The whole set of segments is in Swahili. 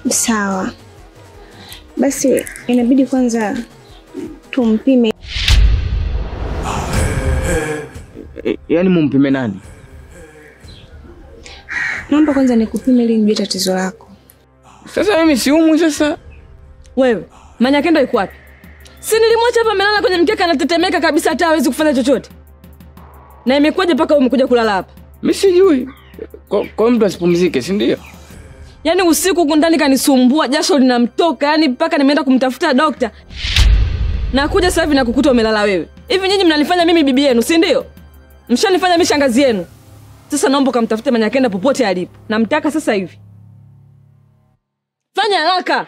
Sawa. Basi inabidi kwanza tumpime. Yaani mumpime nani? Naomba kwanza nikupime ili nijue tatizo lako. Sasa mimi siumwi sasa. Wewe, Manyakenda yuko wapi? Si nilimwacha hapa amelala kwenye mkeka anatetemeka kabisa hata hawezi kufanya chochote. Na imekuja mpaka umekuja kulala hapa. Mimi sijui. Kwa mtu asipumzike, si ndio? Yaani usiku huko ndani kanisumbua, jasho linamtoka, yaani mpaka nimeenda kumtafuta daktari. Na kuja sasa hivi na kukuta umelala wewe. Hivi nyinyi mnanifanya mimi bibi yenu, si ndio? Mshanifanya mimi shangazi yenu. Sasa naomba kumtafute Manyakenda popote alipo. Namtaka sasa hivi. Fanya haraka.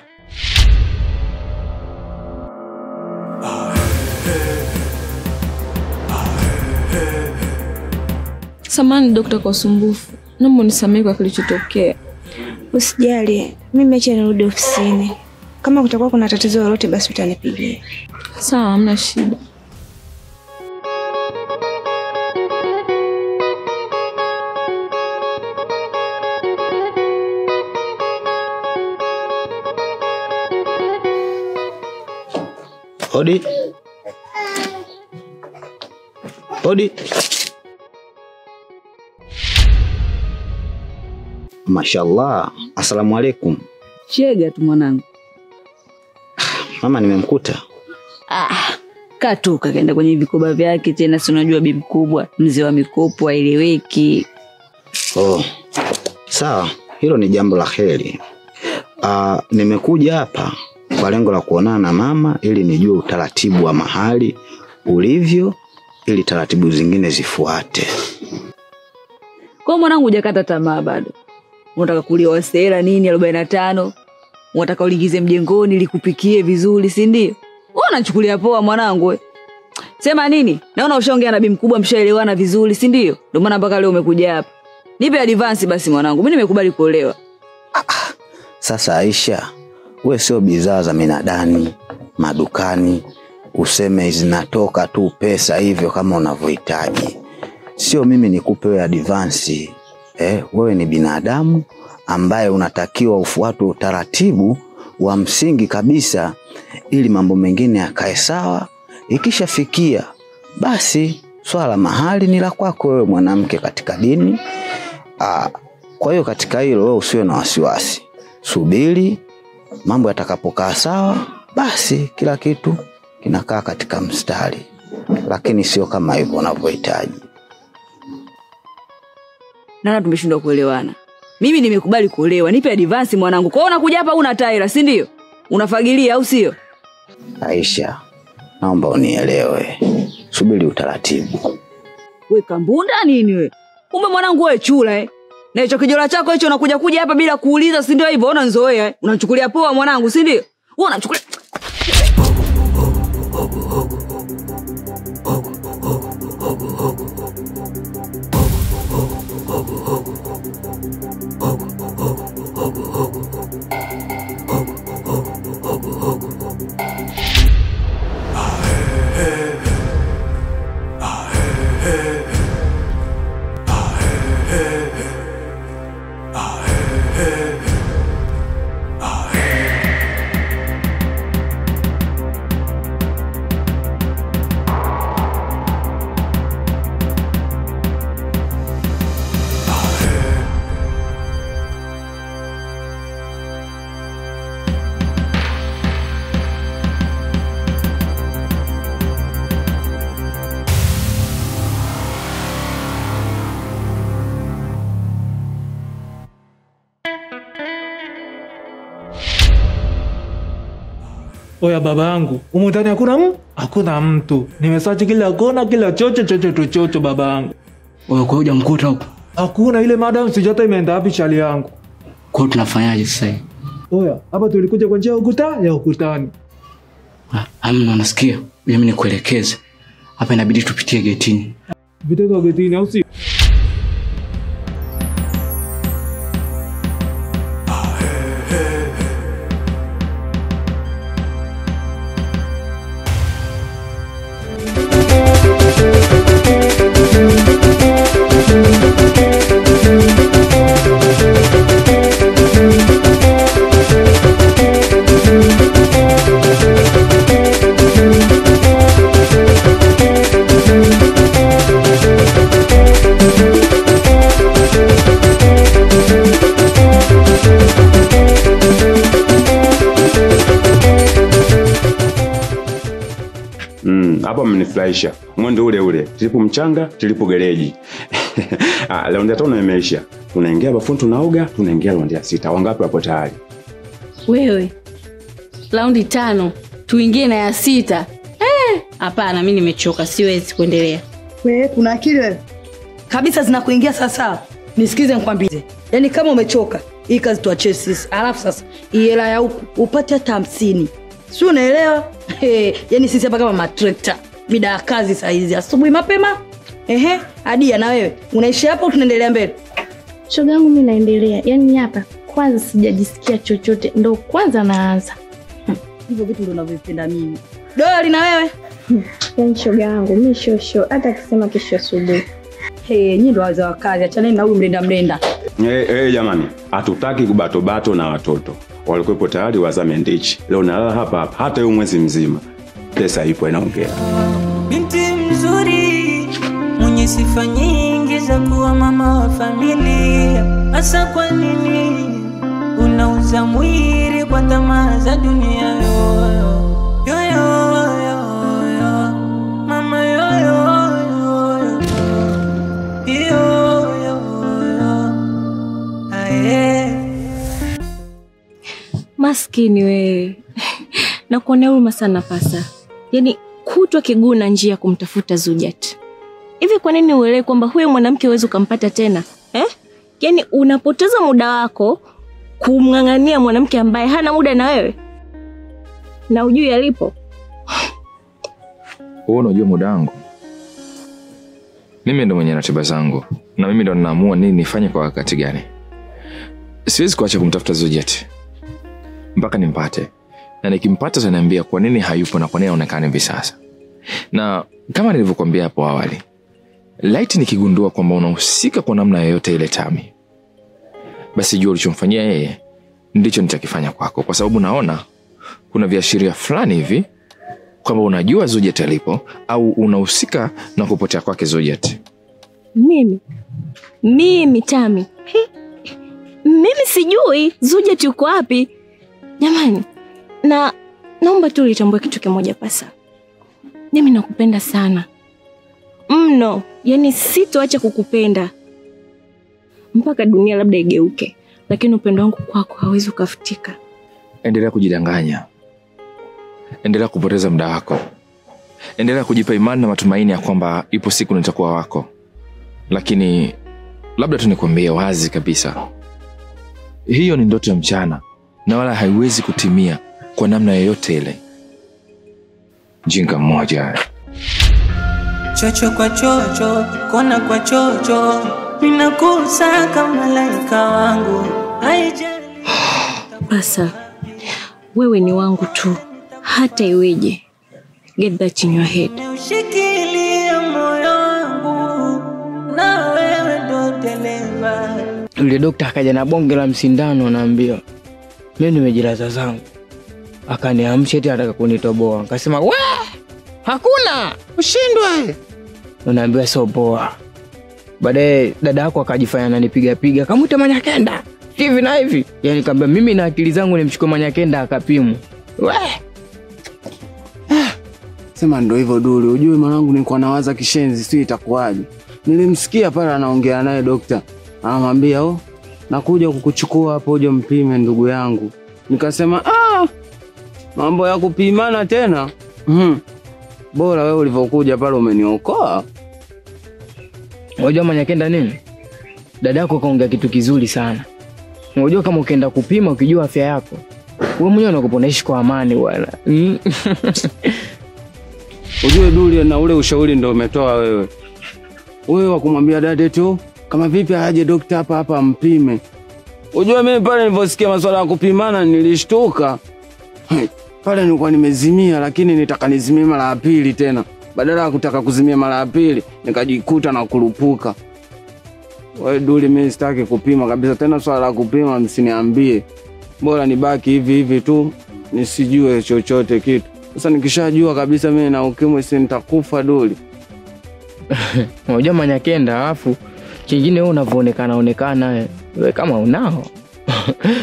Samahani daktari kwa usumbufu. Naomba unisamehe kwa kilichotokea. Usijali, mimi acha nirudi ofisini. Kama kutakuwa kuna tatizo lolote basi utanipigia. Sawa, hamna shida. Odi. Odi. Mashallah. Asalamu alaykum. Chega tu mwanangu. Mama nimemkuta. Katoka kaenda kwenye vikoba vyake tena, si unajua bibi mkubwa, mzee wa mikopo aeleweki. Oh. Sawa, hilo ni jambo la kheri. Nimekuja hapa kwa lengo la kuonana na mama ili nijue utaratibu wa mahali ulivyo ili taratibu zingine zifuate. Kwa mwanangu hujakata tamaa bado. Unataka kulioa sera nini 45? Unataka uligize mjengoni likupikie vizuri, si ndio? Wewe unachukulia poa mwanangu we. Sema nini? Naona ushaongea na bibi mkubwa mshaelewana vizuri, si ndio? Ndio maana mpaka leo umekuja hapa. Nipe advance basi mwanangu. Mimi nimekubali kuolewa. Sasa Aisha, wewe sio bidhaa za minadani, madukani, useme zinatoka tu pesa hivyo kama unavyohitaji. Sio mimi nikupe wewe advance. Wewe ni binadamu ambaye unatakiwa ufuate utaratibu wa msingi kabisa ili mambo mengine yakae sawa. Ikishafikia basi swala mahali ni la kwako wewe mwanamke katika dini. Kwa hiyo katika hilo wewe usiwe na wasiwasi. Subiri mambo yatakapokaa sawa, basi kila kitu kinakaa katika mstari. Lakini sio kama hivyo unavyohitaji. Nana tumeshindwa kuelewana. Mimi nimekubali kuolewa. Nipe advance mwanangu. Kwa hiyo unakuja hapa una taira, si ndio? Unafagilia au sio? Aisha, naomba unielewe. Subiri utaratibu. Wewe kambunda nini wewe? Kumbe mwanangu wewe chula Na hicho kijola chako hicho unakuja hapa bila kuuliza, si ndio hivyo? Ona nzoea Unachukulia poa mwanangu, si ndio? Wewe unachukulia Oya baba yangu, humu ndani hakuna mtu. Nimesearch kila kona, kila chocho baba yangu. Oya kwa hoja mkuta huko. Hakuna, ile madam sijata imeenda wapi chali yangu. Kwa hiyo tunafanyaje sasa? Oya, hapa tulikuja kwa njia ya ukutani. Hamna, nasikia. Mimi nikuelekeze. Hapa inabidi tupitie getini. Vitaka getini au si? hapo mmenifurahisha. Mwendo ule ule, tilipo mchanga, tilipo gereji. Raundi ya 5 imeisha. Tunaingia bafuni tunaoga, tunaingia raundi ya 6. Wangapi wapo tayari? Wewe. Raundi 5, tuingie na ya 6. Hapana, mimi nimechoka, siwezi kuendelea. Wewe kuna akili wewe? Kabisa zinakuingia sasa. Nisikize nikwambie. Yaani kama umechoka, hii kazi tuachie sisi. Alafu sasa, hii hela ya huku upate hata 50. Si unaelewa? Yaani sisi hapa kama matrekta. Mida ya kazi saa hizi asubuhi mapema. Adia na wewe. Unaishi hapa au tunaendelea mbele? Shoga yangu mimi naendelea. Yaani hapa kwanza sijajisikia chochote, ndo kwanza naanza. Hivyo vitu ndo ninavyopenda mimi. Doli na wewe? Yaani shoga yangu mimi shosho hata akisema kesho asubuhi. Nyinyi ndo wazee wa kazi, achana na huyu mlenda. Jamani, hatutaki kubato na watoto. Walikuwepo tayari wazame ndichi. Leo nalala hapa hata hiyo mwezi mzima. Pesa ipo inaongea. Binti mzuri mwenye sifa nyingi za kuwa mama wa familia. Hasa kwa nini unauza mwili kwa tamaa za dunia? Mama maskini wewe. Na kuonea huruma sana Pasa. Yaani kutwa kiguu na njia kumtafuta Zujat. Hivi kwa nini uelewe kwamba huyo mwanamke huwezi kumpata tena? Yaani unapoteza muda wako kumng'ang'ania mwanamke ambaye hana muda na wewe. Na ujui alipo. Wewe unajua muda wangu. Mimi ndo mwenye ratiba zangu na mimi ndo ninaamua nini nifanye kwa wakati gani. Siwezi kuacha kumtafuta Zujat mpaka nimpate. Na nikimpata ataniambia kwa nini hayupo na kwa nini haonekani hivi sasa. Na kama nilivyokuambia hapo awali, light nikigundua kwamba unahusika kwa namna yoyote ile Tami, basi jua ulichomfanyia yeye ndicho nitakifanya kwako, kwa sababu naona kuna viashiria fulani hivi kwamba unajua Zujat alipo au unahusika na kupotea kwake Zujat. Mimi Tami. Mimi sijui Zujat yuko wapi. Jamani, na naomba tu litambue kitu kimoja Pasa. Mimi nakupenda sana. Mno, yani sitoacha kukupenda mpaka dunia labda igeuke, lakini upendo wangu kwako hauwezi kufutika. Endelea kujidanganya. Endelea kupoteza muda wako. Endelea kujipa imani na matumaini ya kwamba ipo siku nitakuwa wako. Lakini labda tu nikwambie wazi kabisa, hiyo ni ndoto ya mchana na wala haiwezi kutimia kwa namna yoyote ile. Jinga mmoja. Chocho kwa chocho, kona kwa chocho, ninakusaka malaika wangu. Pasa, wewe ni wangu tu, hata iweje. Get that in your head. Ushikilia moyo wangu, na wewe ndo dereva. Yule daktari akaja na bonge la msindano, anaambia mimi nimejilaza zangu. Akaniamsha eti anataka kunitoboa. Akasema, "We! Hakuna! Ushindwe." Unaambiwa sio poa. Baadaye dada yako akajifanya ananipiga, kamuita Manyakenda. Hivi na hivi. Yaani nikamwambia mimi na akili zangu nimchukue Manyakenda akapimwa. We! Sema ndo hivyo Duli, ujue mwanangu nilikuwa nawaza kishenzi sio itakuwaje. Nilimsikia pale anaongea naye daktari. Anamwambia, nakuja kukuchukua hapo uje mpime ndugu yangu." Nikasema, mambo ya kupimana tena? Bora wewe ulivyokuja pale umeniokoa. Unajua Manyakenda nini? Dada yako kaongea kitu kizuri sana. Unajua kama ukienda kupima ukijua afya yako, wewe mwenyewe unakuponaishi kwa amani bwana. Ujue Duli, na ule ushauri ndio umetoa wewe. Wewe wakumwambia dada tu kama vipi aje daktari hapa ampime. Ujue mimi pale niliposikia masuala ya kupimana nilishtuka. Pale nilikuwa nimezimia, lakini nitaka nizimie mara ya pili tena. Badala ya kutaka kuzimia mara ya pili, nikajikuta na kurupuka. Wewe Duli, mimi sitaki kupima kabisa tena, swala la kupima msiniambie. Bora nibaki hivi hivi tu, nisijue chochote kitu. Sasa nikishajua kabisa mimi na ukimwi si nitakufa Duli. Unajua Manyakenda, alafu kingine wewe unavyoonekana wewe kama unao.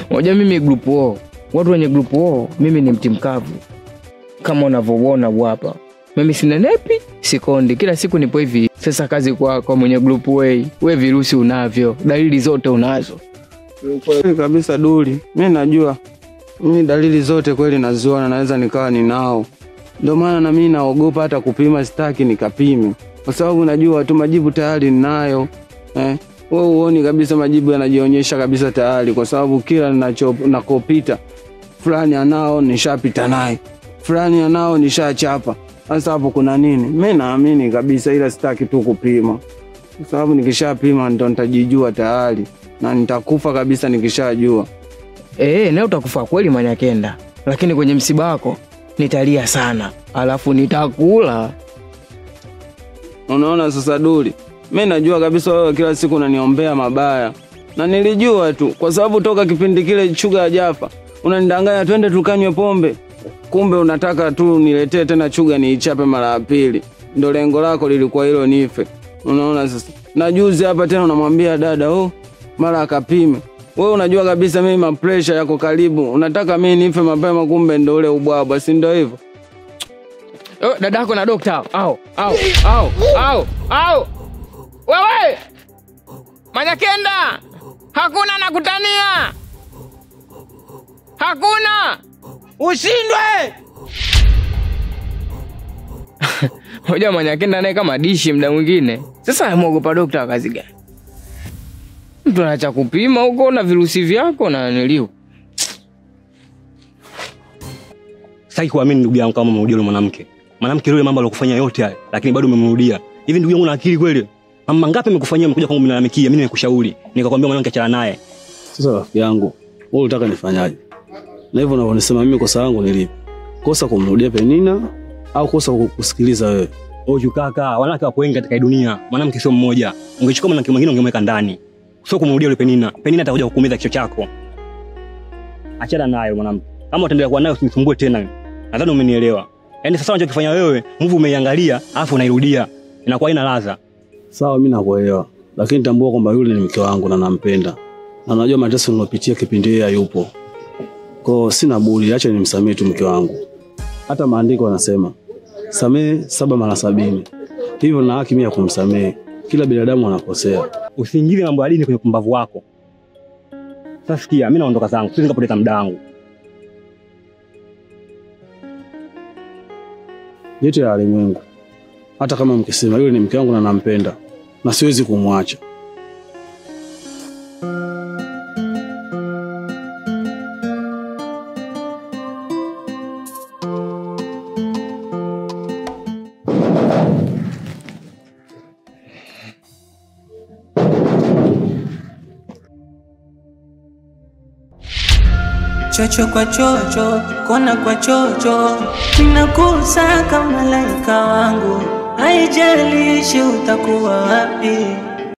Unajua mimi group O. Watu wenye group O, mimi ni mti mkavu. Kama unavyoona hapa. Mimi sina nepi, sikondi. Kila siku nipo hivi. Sasa kazi kwa mwenye group way. Wewe virusi unavyo. Dalili zote unazo. Kweli kabisa Duli. Mimi najua. Mimi dalili zote kweli naziona, naweza nikawa ninao. Ndio maana na mimi naogopa hata kupima, sitaki nikapime. Kwa sababu najua tu majibu tayari ninayo. Wewe uone kabisa majibu yanajionyesha kabisa tayari, kwa sababu kila nakopita fulani anao nishapita naye. Fulani anao nishachapa. Sasa hapo kuna nini? Mimi naamini kabisa, ila sitaki tu kupima. Kwa sababu nikishapima ndo nitajijua tayari na nitakufa kabisa nikishajua. Na utakufa kweli Manyakenda. Lakini kwenye msiba wako nitalia sana. Alafu nitakula. Unaona sasa Duli? Mimi najua kabisa wewe kila siku unaniombea mabaya. Na nilijua tu kwa sababu toka kipindi kile Chuga hajafa unanidanganya twende tukanywe pombe. Kumbe unataka tu niletee tena Chuga niichape mara ya pili. Ndio lengo lako lilikuwa hilo nife. Unaona sasa? Na juzi hapa tena unamwambia dada mara akapime. Wewe unajua kabisa mimi pressure yako karibu. Unataka mimi nife mapema, kumbe ndio ule ubwabwa, si ndio hivyo? Dadako na dokta. Wewe! Manyakenda! Hakuna nakutania! Hakuna! Ushindwe! Hoja Manyakenda naye kama dishi muda mwingine. Sasa amuogopa dokta wa kazi gani? Mtu anaacha kupima huko na virusi vyako na niliu. Sitaki kuamini ndugu yangu kama umemrudia yule mwanamke. Mwanamke yule mambo aliyokufanyia yote haya, lakini bado umemrudia. Hivi ndugu yangu una akili kweli? Mama ngapi amekufanyia umekuja kwangu mnalalamikia? Mimi nimekushauri. Nikakwambia mwanamke achana naye. Sasa rafiki yangu, wewe unataka nifanyaje? Na hivyo unavyosema mimi kosa langu ni lipi? Kosa kumrudia Penina au kosa kusikiliza wewe? Oju kaka, wanawake wapo wengi katika dunia. Mwanamke sio mmoja. Ungechukua mwanamke mwingine ungemweka ndani. Sio kumrudia yule Penina. Penina atakuja kukuumiza kichwa chako. Achana naye mwanamke. Kama utaendelea kuwa naye usinisumbue tena. Nadhani umenielewa. Yaani sasa unachokifanya wewe, mvu umeiangalia, alafu unairudia. Inakuwa ina ladha. Sawa, mimi nakuelewa. Lakini tambua kwamba yule ni mke wangu na nampenda. Na najua mateso nilopitia kipindi yeye yupo. Kwa sina budi, acha nimsamee tu mke wangu. Hata maandiko yanasema, samee 7 mara 70. Hivyo na haki mimi ya kumsamee. Kila binadamu anakosea. Usiingize mambo ya dini kwenye kumbavu wako. Sasa sikia, mimi naondoka zangu. Siwezi nikapoteza muda wangu. Yote ya alimwengu. Hata kama mkisema yule ni mke wangu na nampenda, na siwezi kumwacha. Chocho kwa chocho, kona kwa chocho, ninakusaka malaika wangu, haijalishi utakuwa wapi.